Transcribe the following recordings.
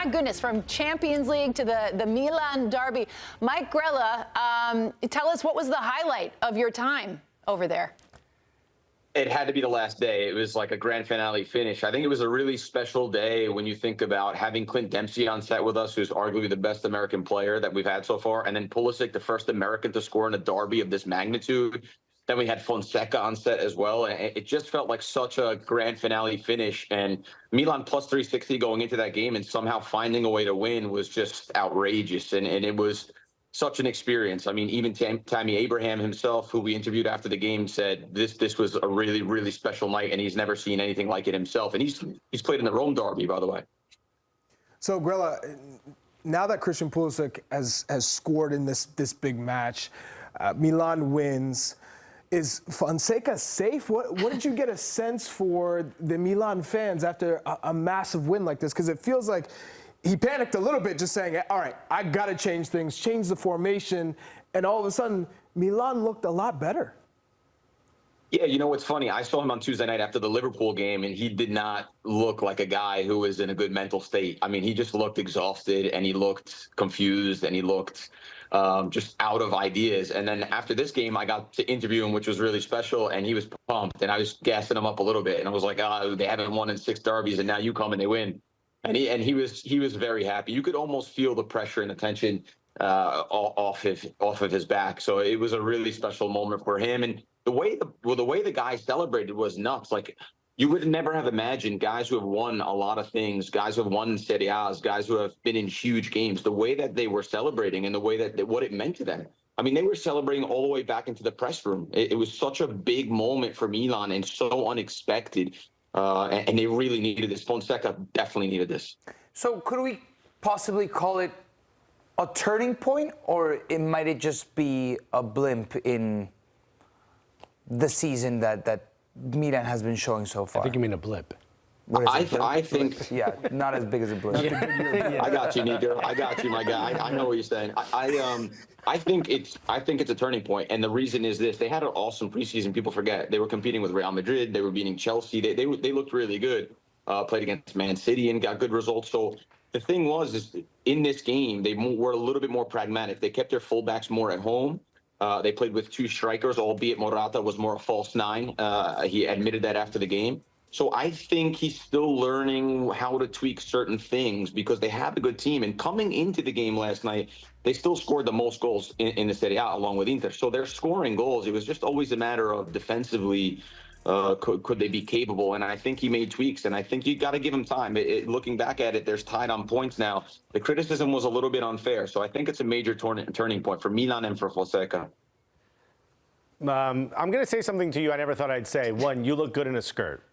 goodness, from Champions League to the Milan Derby. Mike Grella, tell us, what was the highlight of your time over there? It had to be the last day. It was like a grand finale finish. I think it was a really special day when you think about having Clint Dempsey on set with us, who's arguably the best American player that we've had so far, and then Pulisic, the first American to score in a derby of this magnitude. Then we had Fonseca on set as well. And it just felt like such a grand finale finish. And Milan plus 360 going into that game and somehow finding a way to win was just outrageous. And it was such an experience. I mean, even Tammy Abraham himself, who we interviewed after the game, said this was a really, really special night, and he's never seen anything like it himself. And he's played in the Rome Derby, by the way. So, Grella, now that Christian Pulisic has scored in this big match, Milan wins. Is Fonseca safe? What did you get a sense for the Milan fans after a massive win like this? Because it feels like he panicked a little bit, just saying, all right, I got to change things, change the formation, and all of a sudden, Milan looked a lot better. Yeah, you know what's funny? I saw him on Tuesday night after the Liverpool game, and he did not look like a guy who was in a good mental state. I mean, he just looked exhausted, and he looked confused, and he looked just out of ideas. And then after this game, I got to interview him, which was really special, and he was pumped, and I was gassing him up a little bit, and I was like, oh, they haven't won in 6 derbies, and now you come and they win. And he was very happy. You could almost feel the pressure and the tension off of his back. So it was a really special moment for him. And the way the guys celebrated was nuts. Like, you would never have imagined guys who have won a lot of things, guys who have won Serie A's, guys who have been in huge games, the way that they were celebrating and the way that what it meant to them. I mean, they were celebrating all the way back into the press room. It was such a big moment for Milan and so unexpected. And they really needed this. Fonseca definitely needed this. So could we possibly call it a turning point, or might it just be a blimp in the season that Milan has been showing so far? I think you mean a blip. I think, yeah, not as big as a blip. I got you, Nico. I got you, my guy. I know what you're saying. I think it's a turning point, and the reason is this: they had an awesome preseason. People forget they were competing with Real Madrid. They were beating Chelsea. They looked really good. Played against Man City and got good results. So the thing is in this game they were a little bit more pragmatic. They kept their fullbacks more at home. They played with 2 strikers, albeit Morata was more a false 9. He admitted that after the game. So I think he's still learning how to tweak certain things because they have a good team. And coming into the game last night, they still scored the most goals in the Serie A along with Inter. So they're scoring goals. It was just always a matter of defensively, could they be capable? And I think he made tweaks, and I think you got to give him time. Looking back at it, there's tied on points now. The criticism was a little bit unfair. So I think it's a major turning point for Milan and for Fonseca. I'm going to say something to you I never thought I'd say. One, you look good in a skirt.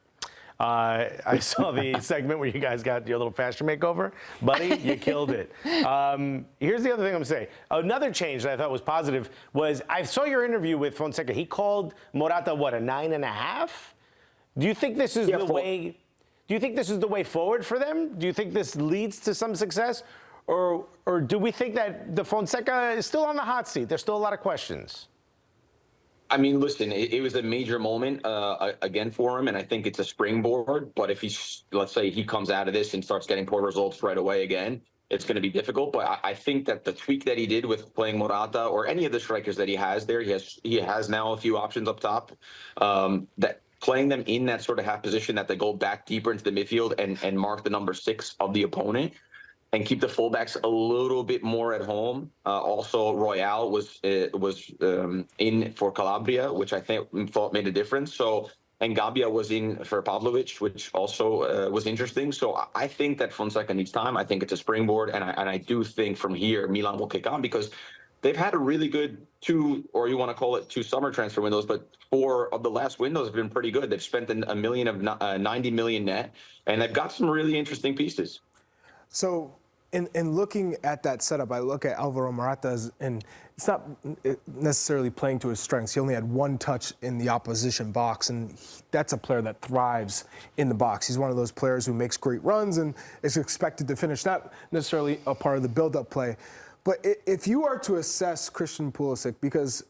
I saw the segment where you guys got your little fashion makeover. Buddy, you killed it. Here's the other thing I'm going to say. Another change that I thought was positive was I saw your interview with Fonseca. He called Morata, what, a 9.5? Do you think this is the way? Do you think this is the way forward for them? Do you think this leads to some success? Or do we think that the Fonseca is still on the hot seat? There's still a lot of questions. I mean, listen, it was a major moment again for him, and I think it's a springboard. But if let's say he comes out of this and starts getting poor results right away again, it's going to be difficult. But I think that the tweak that he did with playing Morata or any of the strikers that he has there, he has now a few options up top. That playing them in that sort of half position that they go back deeper into the midfield and mark the number 6 of the opponent. And keep the fullbacks a little bit more at home. Also, Royale was in for Calabria, which I thought made a difference. So, and Gabbia was in for Pavlovic, which also was interesting. So I think that Fonseca needs time. I think it's a springboard, and I do think from here Milan will kick on because they've had a really good 2, or you want to call it 2 summer transfer windows, but 4 of the last windows have been pretty good. They've spent $1 million of 90 million net, and they've got some really interesting pieces. So, in looking at that setup, I look at Alvaro Morata, and it's not necessarily playing to his strengths. He only had 1 touch in the opposition box, and that's a player that thrives in the box. He's one of those players who makes great runs and is expected to finish, not necessarily a part of the build-up play. But if you are to assess Christian Pulisic, because,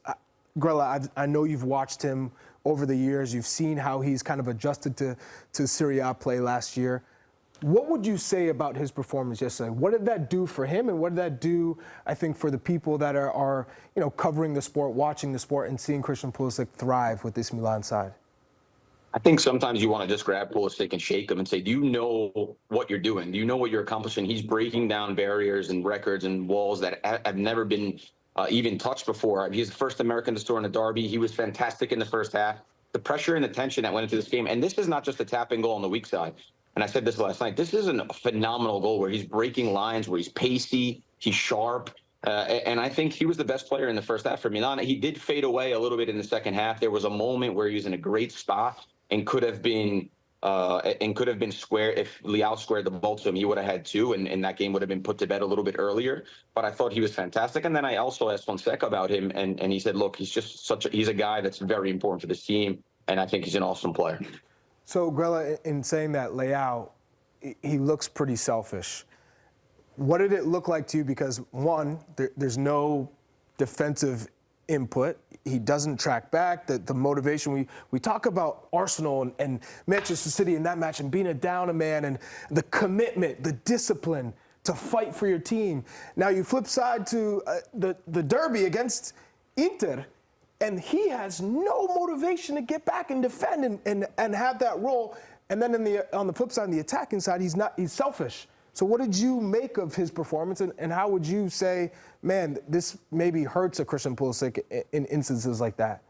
Grella, I know you've watched him over the years. You've seen how he's kind of adjusted to Serie A play last year. What would you say about his performance yesterday? What did that do for him, and what did that do, I think, for the people that are covering the sport, watching the sport, and seeing Christian Pulisic thrive with this Milan side? I think sometimes you want to just grab Pulisic and shake him and say, do you know what you're doing? Do you know what you're accomplishing? He's breaking down barriers and records and walls that have never been even touched before. He's the first American to score in a derby. He was fantastic in the first half. The pressure and the tension that went into this game, and this is not just a tap-in goal on the weak side. And I said this last night, this is a phenomenal goal where he's breaking lines, where he's pacey, he's sharp. And I think he was the best player in the first half for Milan. He did fade away a little bit in the second half. There was a moment where he was in a great spot and could have been square. If Leao squared the ball to him, he would have had two, and that game would have been put to bed a little bit earlier. But I thought he was fantastic. And then I also asked Fonseca about him, and he said, look, he's a guy that's very important for this team, and I think he's an awesome player. So, Grella, in saying that, Leao, he looks pretty selfish. What did it look like to you? Because, one, there's no defensive input. He doesn't track back. The motivation, we talk about Arsenal and Manchester City in that match and being a down a man and the commitment, the discipline to fight for your team. Now you flip side to the derby against Inter, and he has no motivation to get back and defend and have that role. And then on the flip side, on the attacking side, he's selfish. So what did you make of his performance, and how would you say, man, this maybe hurts a Christian Pulisic in instances like that?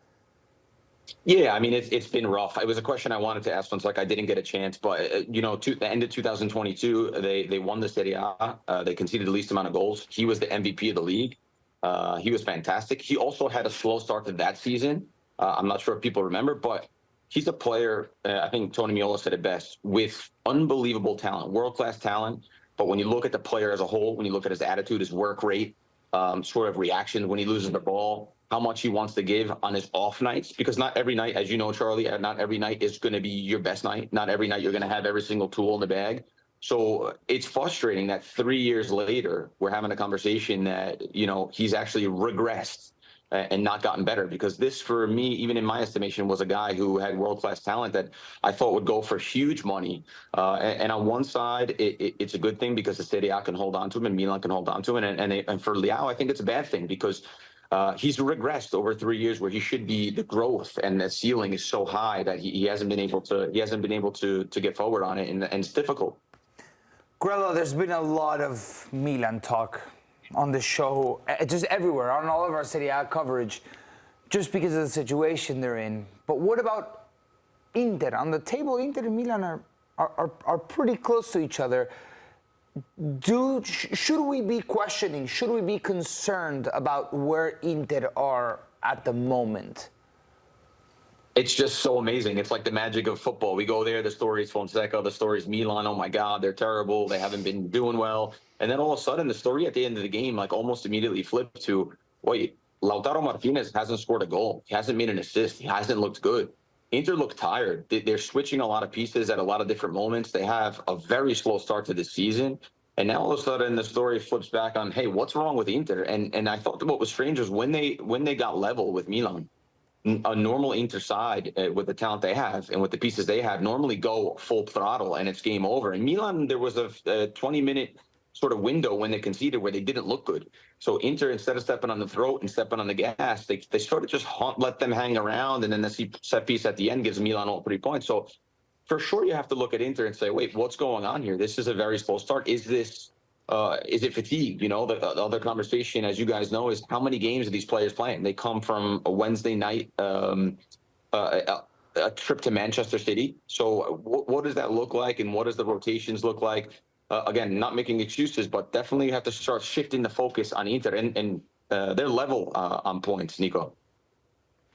Yeah, I mean, it's been rough. It was a question I wanted to ask once, like I didn't get a chance, but the end of 2022, they won the Serie A. They conceded the least amount of goals. He was the MVP of the league. He was fantastic. He also had a slow start to that season. I'm not sure if people remember, but he's a player, I think Tony Meola said it best, with unbelievable talent, world-class talent. But when you look at the player as a whole, when you look at his attitude, his work rate, sort of reaction when he loses the ball, how much he wants to give on his off nights, because not every night, as you know, Charlie, not every night is going to be your best night. Not every night you're going to have every single tool in the bag. So it's frustrating that 3 years later, we're having a conversation that, he's actually regressed and not gotten better, because this, for me, even in my estimation, was a guy who had world-class talent that I thought would go for huge money. And on one side, it's a good thing because the Serie A can hold on to him and Milan can hold on to him. And for Leao, I think it's a bad thing because he's regressed over 3 years where he should be. The growth and the ceiling is so high that he hasn't been able to get forward on it, and it's difficult. Grella, there's been a lot of Milan talk on the show, just everywhere, on all of our Serie A coverage, just because of the situation they're in. But what about Inter? On the table, Inter and Milan are pretty close to each other. Should we be questioning, should we be concerned about where Inter are at the moment? It's just so amazing. It's like the magic of football. We go there, the story's Fonseca, the story's Milan. Oh my God, they're terrible. They haven't been doing well. And then all of a sudden, the story at the end of the game, like almost immediately flipped to, wait, Lautaro Martinez hasn't scored a goal. He hasn't made an assist. He hasn't looked good. Inter look tired. They're switching a lot of pieces at a lot of different moments. They have a very slow start to the season. And now all of a sudden the story flips back on, hey, what's wrong with Inter? And I thought that what was strange was when they got level with Milan, a normal Inter side with the talent they have and with the pieces they have normally go full throttle and it's game over. In Milan, there was a 20-minute sort of window when they conceded where they didn't look good. So Inter, instead of stepping on the throat and stepping on the gas, they sort of just let them hang around, and then the set piece at the end gives Milan all 3 points. So for sure you have to look at Inter and say, wait, what's going on here? This is a very slow start. Is it fatigue? The other conversation, as you guys know, is how many games are these players playing? They come from a Wednesday night a trip to Manchester City. So what does that look like, and what does the rotations look like? Again, not making excuses, but definitely you have to start shifting the focus on Inter and their level on points, Nico.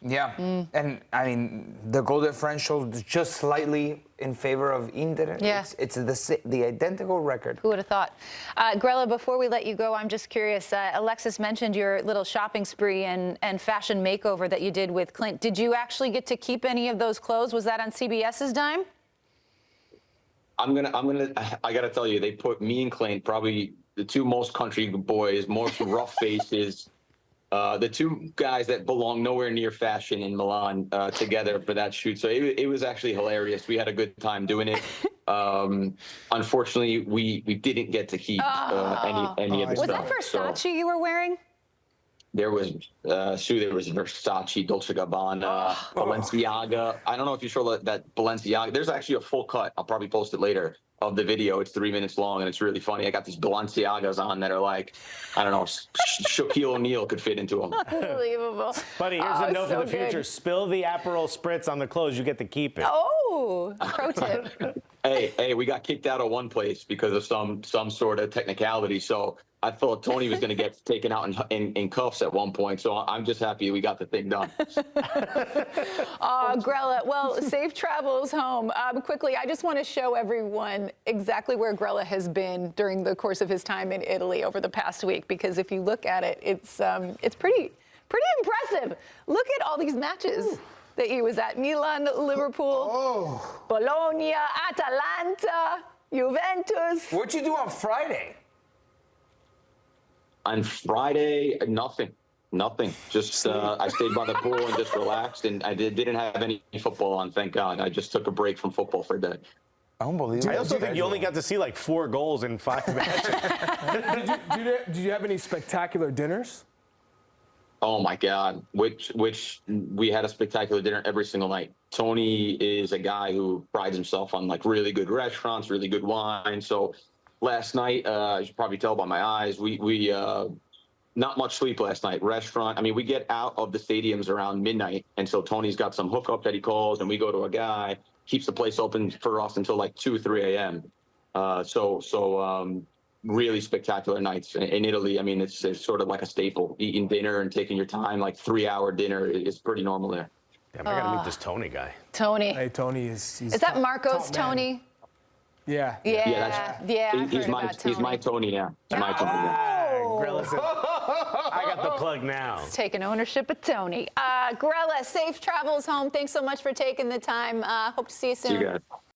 Yeah, and I mean, the goal differential is just slightly in favor of Inter. Yeah. It's the identical record. Who would have thought? Grella, before we let you go, I'm just curious. Alexis mentioned your little shopping spree and fashion makeover that you did with Clint. Did you actually get to keep any of those clothes? Was that on CBS's dime? I gotta tell you, they put me and Clint, probably the two most country boys, most rough faces. the two guys that belong nowhere near fashion in Milan together for that shoot. So it was actually hilarious. We had a good time doing it. Unfortunately, we didn't get to keep any of the Was stuff. that Versace you were wearing? There was Sue. There was Versace, Dolce Gabbana, Balenciaga. I don't know if you saw that Balenciaga. There's actually a full cut. I'll probably post it later of the video. It's 3 minutes long and it's really funny. I got these Balenciagas on that are like, I don't know, Shaquille O'Neal could fit into them. Unbelievable. Buddy, here's a note so for the future. good. Spill the Aperol Spritz on the clothes. You get to keep it. Oh, pro tip. Hey, we got kicked out of one place because of some sort of technicality. So I thought Tony was going to get taken out in cuffs at one point. So I'm just happy we got the thing done. Grella, well, safe travels home. Quickly, I just want to show everyone exactly where Grella has been during the course of his time in Italy over the past week, because if you look at it, it's pretty impressive. Look at all these matches that he was at. Milan, Liverpool, Bologna, Atalanta, Juventus. What'd you do on Friday? On Friday, nothing. Just I stayed by the pool and just relaxed, and I didn't have any football on. Thank God. I just took a break from football for a day. Unbelievable. I also think you only got to see like 4 goals in 5 matches. Did you have any spectacular dinners? Oh my God! Which we had a spectacular dinner every single night. Tony is a guy who prides himself on like really good restaurants, really good wine. So last night, you should probably tell by my eyes, we not much sleep last night. Restaurant. I mean, we get out of the stadiums around midnight, and so Tony's got some hookup that he calls, and we go to a guy, keeps the place open for us until like 2, 3 a.m. So really spectacular nights in Italy. I mean, it's sort of like a staple. Eating dinner and taking your time, like 3-hour dinner is pretty normal there. Damn, I gotta meet this Tony guy. Tony. Hey, Tony is. Is that Marco's Tony? Yeah. Yeah, I've He's heard my about Tony. he's my Tony now. He's my Tony now. Grella said, I got the plug now. Taking ownership of Tony. Grella, safe travels home. Thanks so much for taking the time. Hope to see you soon. See you guys.